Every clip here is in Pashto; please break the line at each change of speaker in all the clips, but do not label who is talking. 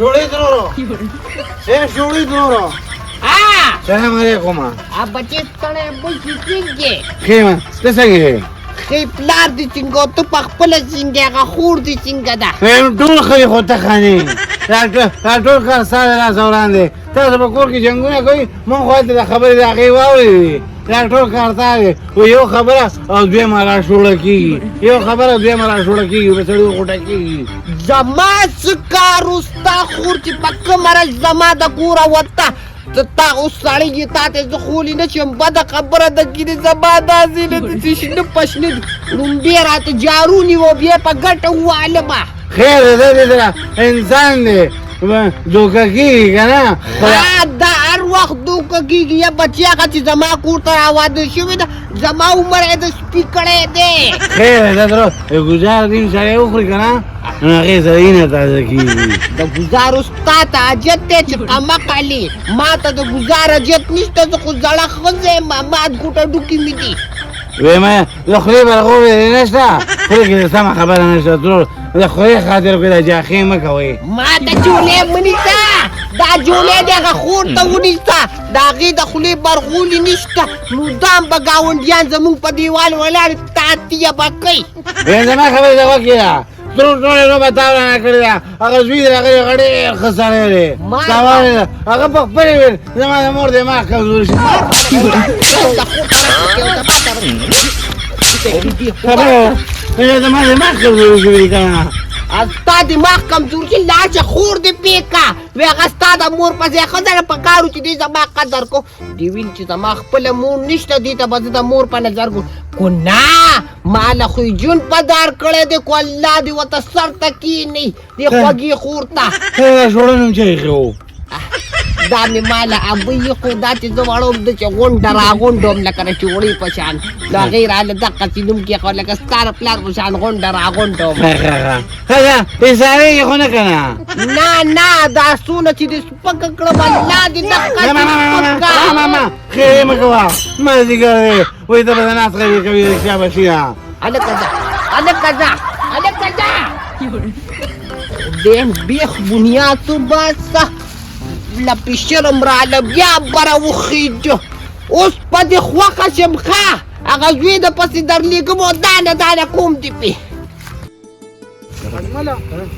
شوړې درو شوړې درو السلام علیکم
بچې ستړی بوشي څنګه
خیمه ته څنګه
خې پلار دې څنګه ته په خپله څنګه هغه خور دې څنګه ده
ټول ښځې خو ته خانې دا ټول کار ستا د لاس وړاندې تاسو په کور کې جنګونه کوئ مونږ خو هلته د خبرې د هغې واورېدې دا ټول کار تا دی خو یو خبره او دویمه راشوړه کېږي یو خبره دویمه راشوړه کېږي په سړي غوټه کېږي
زما څه کار اوس تا خور چې په کومه ورځ زما د کوره وته تا اوس سړی یې تا ته زه خولی نه شم بده خبره ده کینې زما داسې نه ده چې شنه پشنه لومبې راته جارو نیوه بیا په ګټه ووالمه
خیر دی دا انسان دی دوکه کېږي که نه
دا هر وخت دوکه کېږي یا بچی هغه چې زما کور ته راواده شوې ده زما عمر یې د سپي کړی دی
خیر دی درو ګزار دین سړی وخوري که نه نو هغې سره وینه تازه کېږي
د ګزار اوس تا ته حاجت دی چې قمق علي ما ته د ګزار حاجت نشته زه خو زړه ښځه یم مات ګوټه ډوکې مې دي
ویمه د خولې برغوبې دې نشته خولې کې د سمه خبره نشته ترور د خولې خاطر کې د جاخې مه کوئ
ما ته جولې مه نیسه دا جولې د هغه خور ته ونیسه د هغې د خولې برغولې نشته نو دام به ګاونډیان زمونږ په دیوال ولاړ تاتیه به کوي
زما خبرې ته غوږ کېږده ټولې لوبه تا ورانه کړې ده هغه زوی د هغې هغه ډېر ښه سړی دی تاوانې ده هغه په خپلې ویل زما د مور دماغ کمزوري شي زما دماغ کمزوري شوي که نه
ستا دماغ کمزور شي لاړ چې خور دې پېکه وی هغه ستا د مور په ځای ښځه نه پکار و چې دې زما قدر کو دې ویل چې زما خپله مور نشته دې ته به زه د مور په نظر کو نه ما له خو یې جون په دار کړی دی کو الله دې ورته سر ته کښېني دې خوږې خور ته
شوړه نوم چې ایښی و
دا مې ماله ابه ایښو دا چې زه وړم ده چې غونډه راغونډوم لکه د چوړې په شان د هغې راله دقسې نوم کېښود لکه ستا د پلار په شان غونډه راغونډوم
ښه حسابېږي خو نه که نه
نه دا څونه چې دې سپکه کړم الله دې دقسې سپکه
خیرې مه کوه مازدیګر دی وایي ته به د ناست خبرې کوي رښتیا به شي
هلکه ځه دې بیخ بنیاد تو باسه له پیشرم راله بیا بره وخېږه اوس په دې خوښه شم ښه هغه زوی د پسې درلېږم او دانه کوم دې پې
اجمله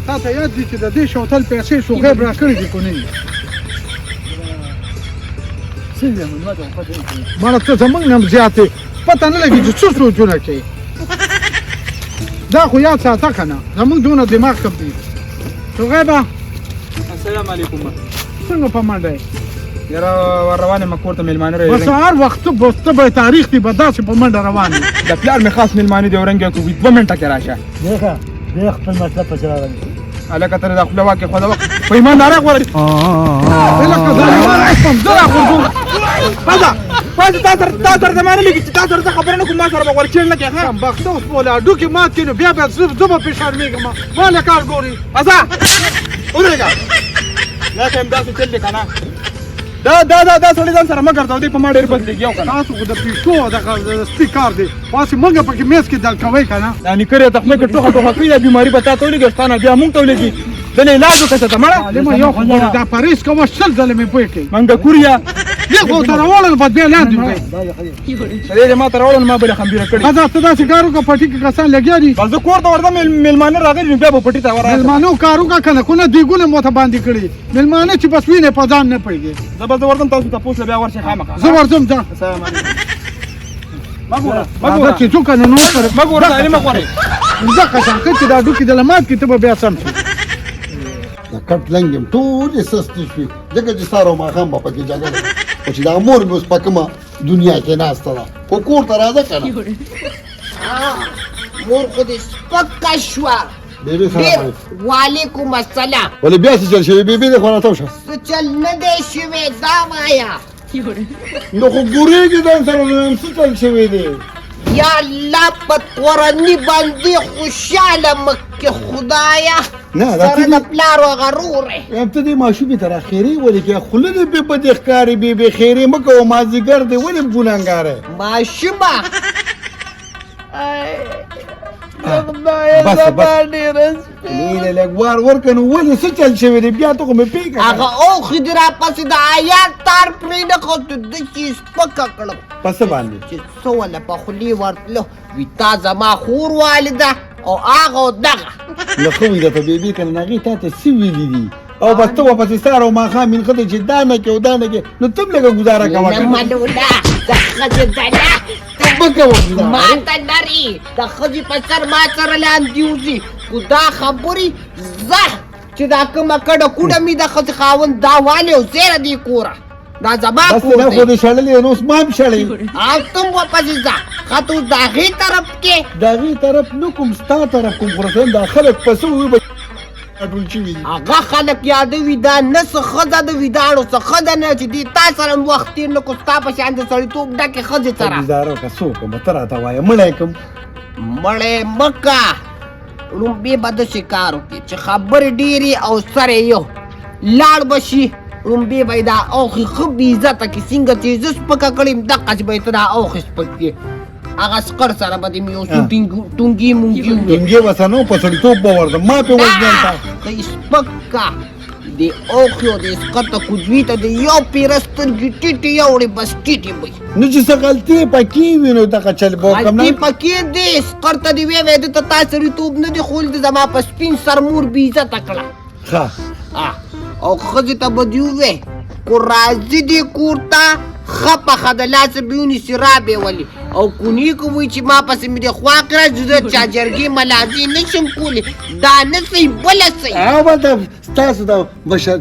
تا ته یاد دي چې د دې شوتل پیسې شوغیب را کړي دي که نه ماله ته زموږ نه هم زیاتې پته نه لګي چې څه سوچونه کوي دا خو یاد ساته که نه زموږ دونه دماغ کم دي شوغیبه
السلام علیکم
څنګه په منډه یې
یاره روان یم کور ته مېلمانه
به سهار وخت ته به تاریخ دی به داسې په منډه روان یې
د پلار مې خاص مېلمانه دي ورنګ یې کوي 2 منټه کې راشه
دی خپل مطلب پسې راغلی
هلکه ته د خوله واکې خوده وکړه په ایماندارۍ غوره
لکه ظالمان اسم زه راغورځو
پاځه تا سره زمانه لګي چې تا سره زه خبره نه کوم ما سره به غوړچېړ نه کوې ښه
بخته اوس بوله هډوکې مات کړي نو بیا زه به پې شرمېږم ما له کار ګوري
ازه ودرېږه دا که همداسې چل دی که نه دا سړی ځان سره مه ګرځوه دی په ما ډېر بدلېږي یو که نه
تاسو خو د پیشو دغه سپي کار دی پاسې موږ پکې میز کې دل کوئ که نه
دا نیکر یې تخمه کې ټوخه کوي دا بیماري به تا ته ولېږي ستا نه بیا مونږ ته ولېږي ته نه علاج وکړه ته مړه
معلمه یو خو دا پریز کوه 10 ځله مې پوه کړي
منګه کوریا
بیا خو ته راوړل په بیا لاندې وکړئ
سړی دې ما ته راوړل ما بلې خمبیره کړې
ښځه ته داسې کار وکړه پټي کې کسان لګیا دي
بس زه کور ته ورځم مېلمانه راغلي نو بیا به پټي ته ورغلم
مېلمانو کار وکړه که نه خو نه دیګونه مو ته باندې کړي مېلمانه چې بس وینې په ځان نه پوهېږي
زه به زه ورځم تاسو تپوس له بیا ورشئ خامخا
زه ورځم ځه
السلام علیکم مه ګوره
دا چې څو که نه نو سره
مه ګوره تعلیم مه غواړئ
ځکه شانکه چې دا ډوکې دله مات کړي ته به بیا سم شي
د کټ لنګ یم ټولې سستې شوې ځکه چې سهار او ماښام به پکې جګړه خو چې دا مور مې اوس په کومه دنیا کې ناسته ده خو کور ته راځه که نه
مور خو دې سپکه شوه
بیبي سلام علیکم
وعلیکم السلام
ولې بیا څه چل شوي بیبي دې خوا راتاو شه
څه چل نه دی شوی دا وایه
نو خو ګورېږي ځان سره نو څه چل شوی دی
یا الله په تورني باندې خوشحاله مه کې خدایه
نه دا
سره د پلار و غرور
ته دې ماشومې ته را خیرې ولې کې خوله دې بې بدې ښکاري بې خیرې مه کوه مازدیګر دی ولې ګناهګاره
ماشومه
بس نه لږ وار ورکنه ولې څه چل شوی دی بیا ته خو مې پېښه
هغه اوښې دې راپسې د آیات تار پرې نه کړ د چې سپکه کړم
په څه باندې
چې څه وله په خولې ورتلو وي تا زما خور والده او هغه او دغه
نو ښه وي درته بېبي که نه هغې تا ته څه ویلي دي او بس ته ورپسې سهار او ماښام منښتې چې دا نه کې او دا نه کې نو ته هم لږه ګزاره کوه
نه ملوله د ښځې دله
مه کوه ګزاره
ما ته لري د ښځې په سر ما سره لاندې وځي خو دا خبرې زه چې دا کومه کډه کوډه مې د ښځې خاوند دا والې او زیره دې کوره دا زما
بس
کور
نه خو
دی
دې شړلې نو اوس ما هم شړئ
او تم ورپسې ځه ښه ته اوس د هغې طرف کې
د هغې طرف نه کوم ستا طرف کوم خو رسول دا خلک په څه وي به ټول شوي دي
هغه خلک یادوي دا نه څه ښځه د ویداړو څه ښځه نه چې دې تا سره م وخت تېر نه کړو ستا په شان د سړیتوب ډکې ښځې سره
ګزاره وکړه څه وکړم ته راته وایه مړی کړم
مړی مه که لومبې به داسې کار وکړې چې خبرې ډېرې او سر یې یو لاړ به شي لومبې به یې دا اوښې ښه بې عزته کړي څنګه چې زه سپکه کړې یم دقسې به یې ته دا اوښې سپک کړې هغه سکر سره به دې مې یو څو ټونګي مونګي ووې
ټینګې وسه نو په سړیتوب به ورځم ما پې وژنل تا
ته یې سپک که د اوښې او د سکته کوجوي ته د یو پیره سترګې ټیټې یوړې بس ټیټې به
نو چې څه غلطي پکې وي نو دغه چل به وکړم
غلطي
نه
پکې دی سکر ته دې ویې ده ته تا سړیتوب نه دی ښوولي د زما په سپین سر مور بې عزته کړه
ښه
او ښځې ته به دې ووې کو راځي دې کور ته ښه پخه د لاسه به ونیسي رابې ولي او کونی که وایي چې ما پسې مې دې خوا کړه زه چا جرګې ملازې نه شم کولی دا نه صحیح بله صحیح
او به دا ستاسو د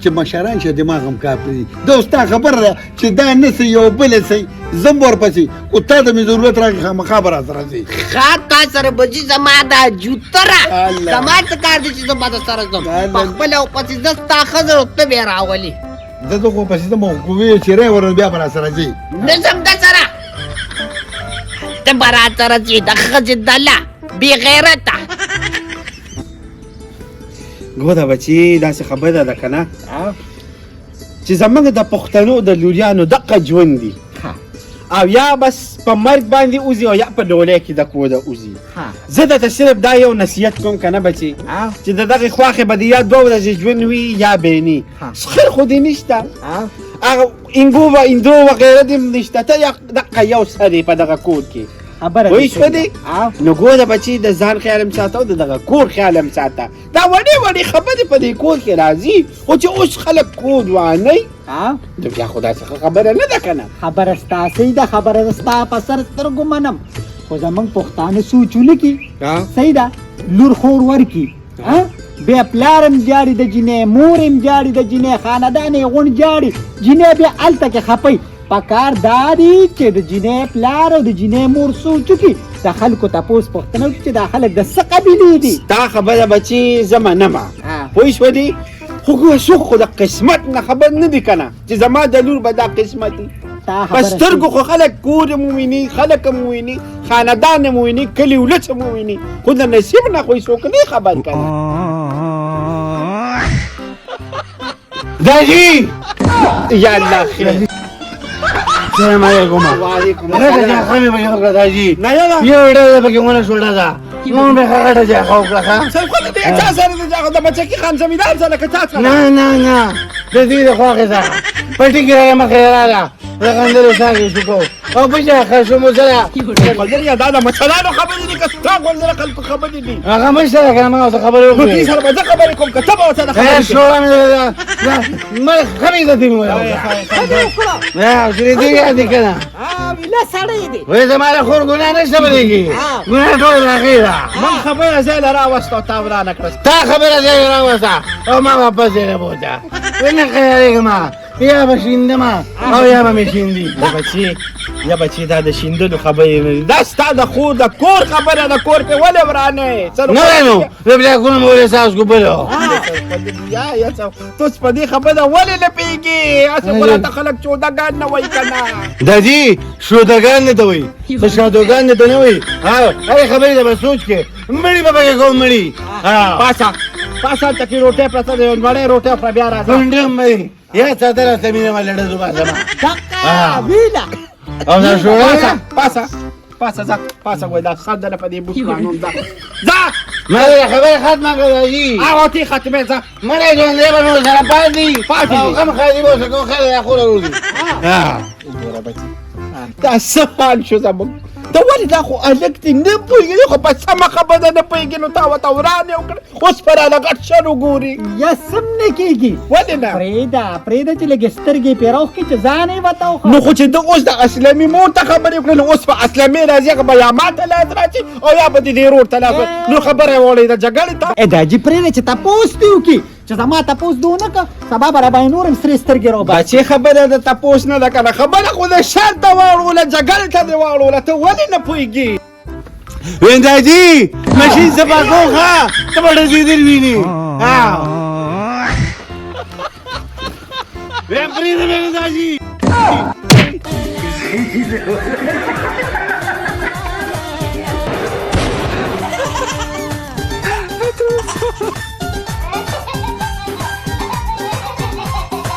چې مشران شه دماغ هم کافي دي دا اوس ستا خبره ده چې دا نه صحیح او بله صحیح زه هم ورپسې خو تا ته مې ضرورت راغی خامخا به راسره ځې
ښه تا سره به ځي زما دا جوتره
الله.
زما څه کار دی چې زه به درسره ځم
الله.
پخپله او پسې زه ستا ښځه او ته بې راولي
زه ته خو پسې ځم خو ویې چې ری ورنه بیا به راسره ځې
نه ځم در سره ته به راسره ځې د ښځې دله بې غیرته
ګوره بچي داسې خبره ده که نه چې زموږ د پښتنو د لوریانو دقه ژوند دي او یا بس په مرګ باندې اوزي او یا په ډولۍ کې د کوده اوزي زه درته صرف دا یو نصیحت کوم که نه بچي چې د دغې خواښې به د یا 2 ورځې ژوند وي یا بیني خیر خو دې نشته هغه اندو وغیره دې نشته ته دقه یو سر یې په دغه کور کې وایي شوه دې نو ګوره بچي د ځان خیال هم ساته او د دغه کور خیال هم ساته دا وړې وړې خبرې په دې کور کې راځي خو چې اوس خلک کود وانئ نو بیا خو داسې خبره نه ده که نه
خبره ستا صحیح ده خبره ده ستا په سر سترګو منم خو زمونږ پښتانه سوچ ولیکي صحیح ده لور خور ورکي بیا پلار هم جاړي د جینۍ مور هم جاړي د جینۍ خاندان یې غونډ جاړي جینۍ بیا هلته کې خپئ پکار دا دی چې د جینۍ پلار او د جینۍ مور سوچ وکړي د خلکو تپوس پوښتنه وکړي چې دا خلک د څه قبیلې دي
ستا خبره بچي زه منمه پوه شوه دې خو څوک خو د قسمت نه خبر نه دي که نه چې زما د لور به دا قسمت وي په سترګو خو خلک کور هم وویني خلک هم وویني خاندان هم وویني کلي ولس هم وویني خو د نصیب نه خو څوک نه خبر که نه داجي یا الله خیر السلام علیکم وعلیکم السلام خمی بگی خبر داجی نه یالا یه ویډیو بگی مونه شولډه ده مون به خاطر جا خو کړه
صاحب خو دې چا سره د بچی کې خان زمیدار سره کچا سره
نه نه نه د دې د خواږه ده پټی کې راځه مخه راځه رغندل ساګي شو او بچا خشو مو سره
ولر یا دا مچلانو خبرې دي که ستا ولر خلک خبرې دي
هغه مشه کنه ما خبرې
نو دې
وکړې
سره به خبرې کوم که ته به ورسره
خیر
خبرې
شو ما خميزه دې مو یا چې دې دې کنه
ویله سړی دی
وې زماره خور ګناه نشته بلېږي ګناه ټول راغیره
من خبره زه لره واستو تا ورانه کړه
تا خبره دی راوسته او ما واپس یې بوته ونه خیالېږم یا به شیندم او یا به مې شیندي
یا بچی دا د شیندلو خبرې نه دي دا ستا د خور د کور خبره د کور پې ولې ورانې
نه نو بلیاکونه مې ولې څاڅکو بلو
یا تو په دې خبره ولې نه پوهېږې هسې ولته خلک چودهګان نه وایي که نه
دادی شودګان نه ته وایي ته شادوګان نه ته نه وایي هرې خبرې ته به سوچ کې مړي به پکې کوم مړي
پاسه هلته کې روټۍ پرته ده مړۍ روټۍ خوره بیا راځه
ډونډم مې یا څادره ته مینه ما لړه زما
دقه ویله
او دا شوړه
پاسه پاسه ګوي دا ساده په دې بوت قانون دا ځه
ما دې خبره ختمه کړه جی
هغه تی ختمه ځه
مړې ژوندې به نور سره پاتې دي
پاتې دي.
او غم خالي به اوسه کوم خلک را خوله روزي
دا څه حال شو زموږ ته ولې دا خو هلک دې نه پوهېږي خو په سمه خبره نه پوهېږي نو تا ورته ورانې وکړه اوس په راله غټ شر وګوري
یا سم نه کېږي
ولې نه
پرېږده چې لږې سترګې پرې راوښکي چې ځان یې ورته وښه.
نو خو چې ده اوس د اسلامي مور ته خبرې وکړې نو اوس په اسلامي راځي هغه به یا ما ته لاس راځي او یا به دې ورور ته لاس نو خبره یې وړې د جګړې ته
دا جي پرېږده چې تپوس دې وکړي چې زما تپوس دې ونه کړه سبا به راباندې نور هم سرې سترګې راوباسي.
بچې خبره د تپوس نه ده که نه خبره خو د شر ته واړوله جګړې ته دې واړوله ته ولې نه پوهېږي
وینځاجي ماشین سپا کوخه ته به ډزېدل ویني ویم پرېږده وینځاجي